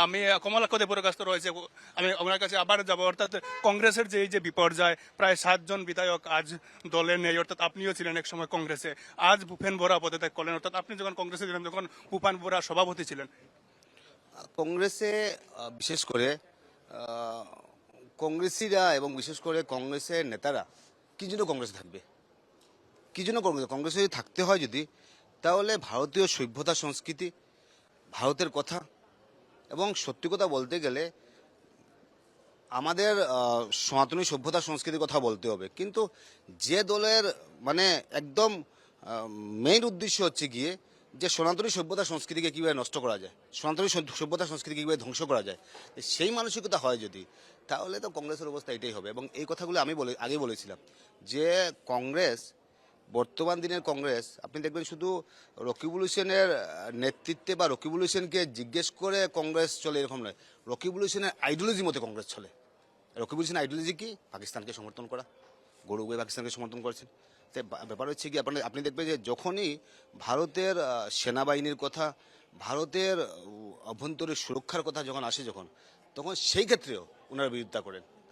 আমি কমলাক্ষ দেবপুরের কাছে রয়েছে, আমি ওনার কাছে আবার যাব। অর্থাৎ কংগ্রেসের যে এই যে বিপর্যয়, প্রায় 7 জন বিধায়ক আজ দলে নেই, অর্থাৎ আপনিও ছিলেন এক সময় কংগ্রেসে, আজ ভূপেন বোরা পদত্যাগ করলেন। অর্থাৎ আপনি যখন কংগ্রেসে ছিলেন তখন ভূপেন বোরা সভাপতি ছিলেন। কংগ্রেসে বিশেষ করে কংগ্রেসিরা এবং বিশেষ করে কংগ্রেসের নেতারা কি জন্য কংগ্রেসে থাকবে, কি জন্য কংগ্রেসে যদি থাকতে হয় যদি, তাহলে ভারতীয় সভ্যতা সংস্কৃতি, ভারতের কথা এবং সত্যি কথা বলতে গেলে আমাদের সনাতনী সভ্যতা সংস্কৃতির কথা বলতে হবে। কিন্তু যে দলের মানে একদম মেইন উদ্দেশ্য হচ্ছে গিয়ে যে সনাতনী সভ্যতা সংস্কৃতিকে কীভাবে নষ্ট করা যায়, সনাতনী সভ্যতা সংস্কৃতিকে কীভাবে ধ্বংস করা যায়, সেই মানসিকতা হয় যদি, তাহলে তো কংগ্রেসের অবস্থা এটাই হবে। এবং এই কথাগুলো আমি আগেই বলেছিলাম যে কংগ্রেস, বর্তমান দিনের কংগ্রেস আপনি দেখবেন শুধু রকিবুল হোসেনের নেতৃত্বে বা রকিবুল হোসেনকে জিজ্ঞেস করে কংগ্রেস চলে এরকম নয়, রকিবুল হোসেনের আইডিওলজি মতে কংগ্রেস চলে। রকিবুল হোসেনের আইডিওলজি কি? পাকিস্তানকে সমর্থন করা, গরু গয়ে পাকিস্তানকে সমর্থন করেছেন। তাই ব্যাপার হচ্ছে কি আপনি দেখবেন যে যখনই ভারতের সেনাবাহিনীর কথা, ভারতের অভ্যন্তরীণ সুরক্ষার কথা যখন আসে তখন সেই ক্ষেত্রেও ওনারা বিরোধিতা করেন।